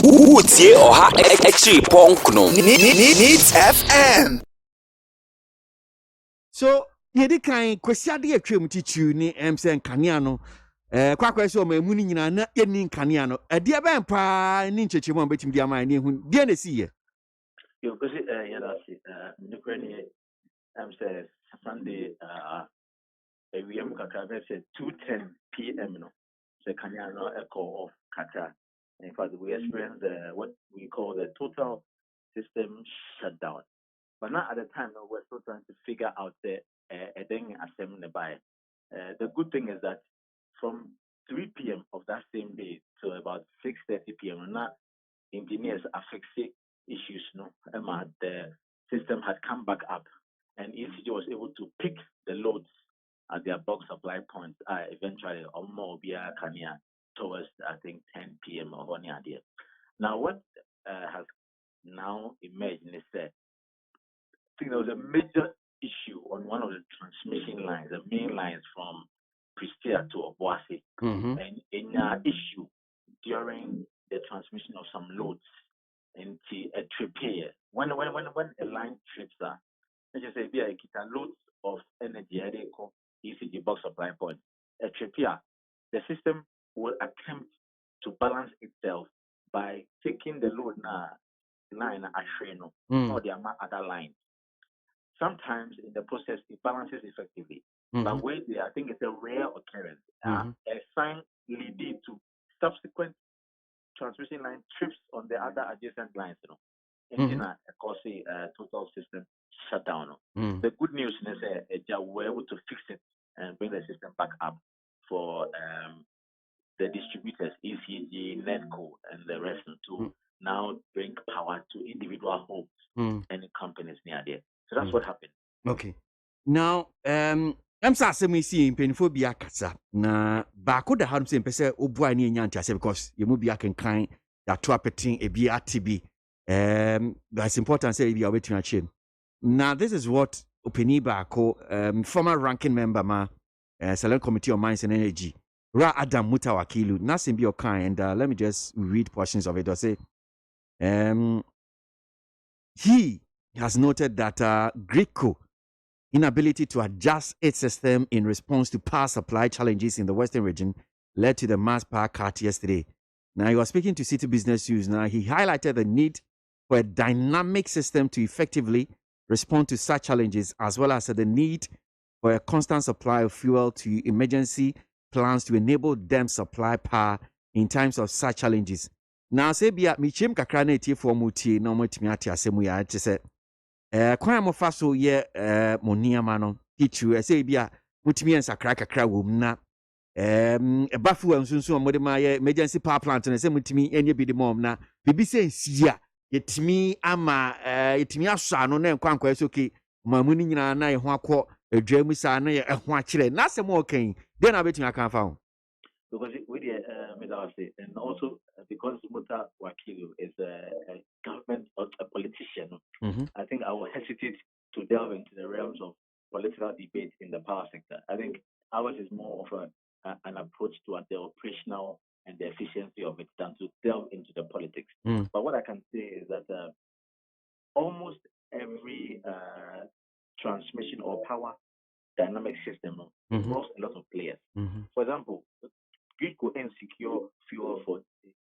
Utie oha echi ponkno. Needs FM. So yedi kan kwesiade atwam titu ni emse nkanea no kwakwa se o ma mu ni nyina na yeni nkanea no ade ben pa ni nchechemu am betim dia man ni hu de na siye yo because yeah that's it the credit say Sunday we am kakra say 2:10 p.m. no so kanea no echo off kakra. In fact we experienced what we call the total system shutdown, but not at the time no, we're still trying to figure out the thing assembly by the good thing is that from 3 p.m. of that same day to about 6:30 p.m. not engineers are fixing issues no the system had come back up and ECG was able to pick the loads at their bulk supply points eventually or more Kania towards I think 10 p.m. or one idea. Now what has now emerged is that I think there was a major issue on one of the transmission lines, the main lines from Pristia to Obuasi, and in an issue during the transmission of some loads into a trip here. When a line trips, let's just say there are loads of energy, they call ECG box supply point. A trip here, the system will attempt to balance itself by taking the load now line ashreno or the other lines. Sometimes in the process it balances effectively, but wait there, I think it's a rare occurrence. A sign leading to subsequent transmission line trips on the other adjacent lines, and of course the total system shut down. The good news is that we're able to fix it and bring the system back up for the distributors, ECG, NETCO, and the rest to now bring power to individual homes and companies near there. So that's what happened. Okay. Now, I'm sorry, see in penphobia kasa na baako da harum se mpese obua ni enya ntase because you mu bia kenkan ya to apetin e bia tibi that's important say bia wetin achim. Now this is what opini baako former ranking member ma Select Committee on Mines and Energy Ra Adam Mutawakilu nothing be your kind and let me just read portions of it. Or say he has noted that GRIDCo inability to adjust its system in response to power supply challenges in the Western region led to the mass power cut yesterday. Now, he was speaking to City Business News. Now, he highlighted the need for a dynamic system to effectively respond to such challenges, as well as the need for a constant supply of fuel to emergency plans to enable them supply power in times of such challenges. Now, say, Michim Kakrane T for Muti, no Mutimiati Asemuya, it said. Kwan mo fa so ye mo niama no tichu say bia mutimi ensakra kakra wo na bafu ansunsun mo de ma ye emergency power plant na say mutimi enye bi de mom na bibi say nsia yetimi ama yetimi aso no na nkwankwa so ke mamu ni nyina na ye ho akọ adwamu sa na ye ho akire na asem o kan de na betimi aka fa ho because with the and also because Muta Wakilu is a government or a politician, I think I will hesitate to delve into the realms of political debate in the power sector. I think ours is more of an approach to the operational and the efficiency of it than to delve into the politics. But what I can say is that almost every transmission or power dynamic system involves a lot of players. For example, GRIDCo secure fuel for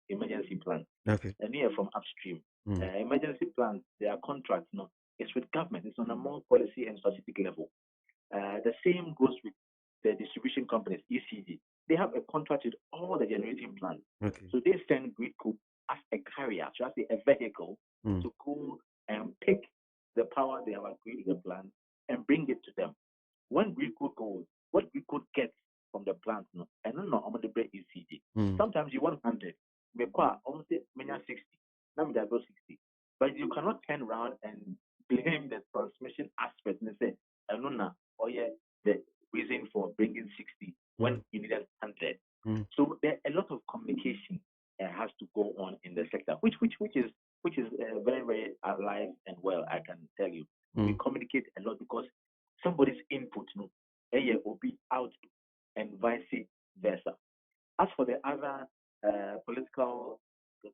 emergency plans. Okay. And here from upstream. Emergency plans, their contract, it's with government. It's on a more policy and strategic level. The same goes with the distribution companies, ECG. They have a contract with all the generating plants. Okay. So they send GRIDCo as a carrier, so as a vehicle to go and pick the power they have agreed with the plant and bring it to them. When GRIDCo goes, what GRIDCo gets from the plant, and I'm going to break ECG. Sometimes you want 100, almost 60, now 60. But you cannot turn around and blame the transmission aspect and say, the reason for bringing 60 when you needed 100. So there a lot of communication has to go on in the sector, which is very, very alive and well, I can tell you. We communicate a lot because somebody's input will be out and vice versa. As for the other political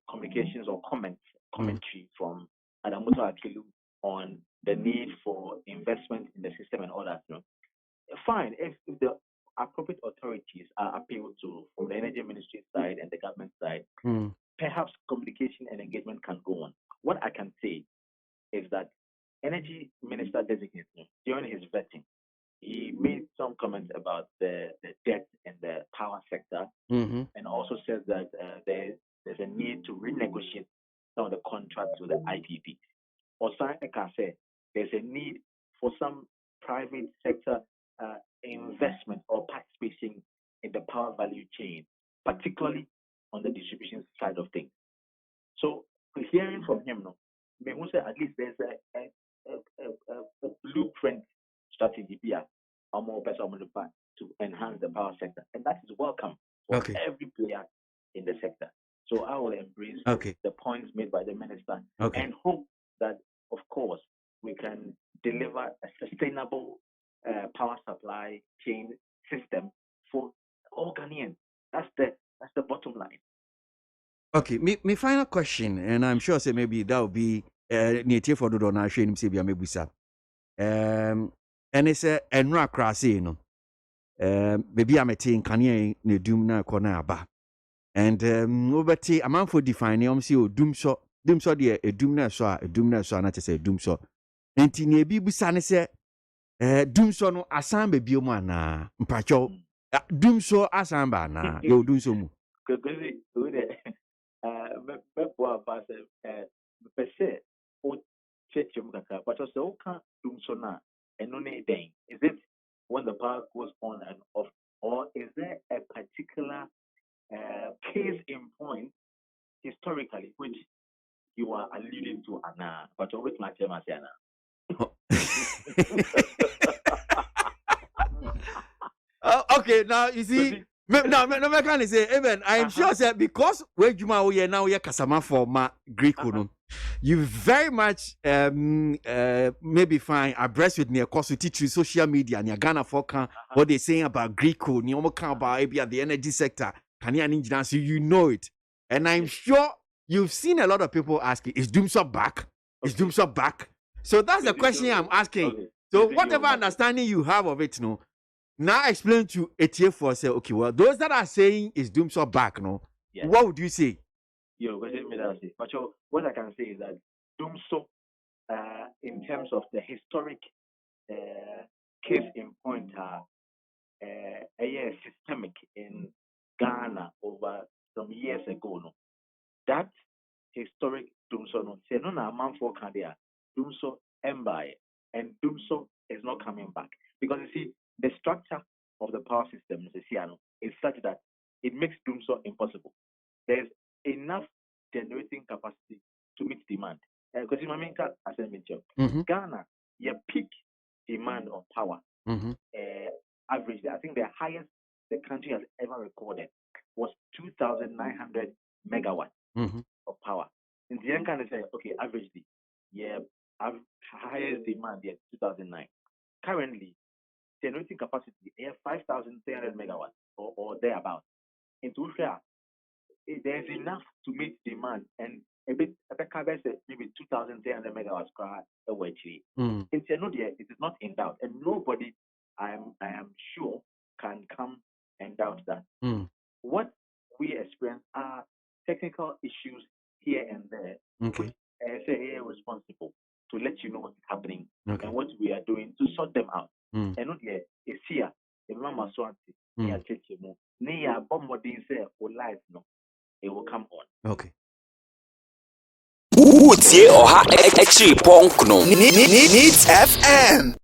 communications or commentary from Adamuto Akilu on the need for investment in the system and all that. Fine, if the appropriate authorities are appealed to from the energy ministry side and the government side, perhaps communication and engagement can go on. What I can say is that energy minister designate during his vetting, he made some comments about the debt in the power sector, and also says that there's a need to renegotiate some of the contracts with the IPP. Also, I can say there's a need for some private sector investment or participation in the power value chain, particularly on the distribution side of things. So, hearing from him, at least there's a blueprint strategy here to enhance the power sector, and that is welcome for every player in the sector. So I will embrace the points made by the minister and hope that, of course, we can deliver a sustainable power supply chain system for all Ghanaians. That's the bottom line. Okay, my final question, and I'm sure say maybe that will be near for the donation mebusa. And it's a enra crasi, maybe I'm a teen kanye ne doom na kona ba. And nobody a man for defining DUMSOR de a doom na so not to say DUMSOR. And tini bi busane se DUMSOR no asan be bio na mpacho DUMSOR asan ba na yo DUMSOR mu. But also can't DUMSOR na and no day. Is it when the power goes on and off, or is there a particular case in point historically which you are alluding to, Anna? But always my Anna. Okay, now you see. No, I can't say even. I'm sure that because where you are now, you're Kasama for my GRIDCo. You very much maybe fine abreast with me, of course, with teach social media and your Ghana folk what they saying about GRIDCo, about maybe at the energy sector. Can you so you know it? And I'm sure you've seen a lot of people asking, is DUMSOR back? Is DUMSOR back? So that's the question I'm asking. So whatever understanding you have of it, now explain to ATF for say, okay, well, those that are saying is DUMSOR back, what would you say? But what I can say is that DUMSOR, in terms of the historic case in point, systemic in Ghana over some years ago. That historic DUMSOR, say no man for Canada, DUMSOR embaye, and DUMSOR is not coming back because you see the structure of the power system is such that it makes DUMSOR impossible. There's enough generating capacity to meet demand. Because in Maminka, as I mentioned, Ghana, your peak demand of power, average, I think the highest the country has ever recorded was 2,900 megawatts of power. In the end, kind of say, okay, averagely, highest demand, 2009. Currently, generating capacity, 5,300 megawatts or thereabouts. In Tushia, there's enough to meet demand, and maybe 2,300 megawatts away. In Tenodia, it is not in doubt, and nobody, I am sure, can come and doubt that. What we experience are technical issues here and there, which say responsible to let you know what's happening and what we are doing to sort them out. And not here, it's here. The mama swanti, near Chichimu, near Bombodin say for life, it will come on. Okay. Utie oha echi punk no. Needs FM.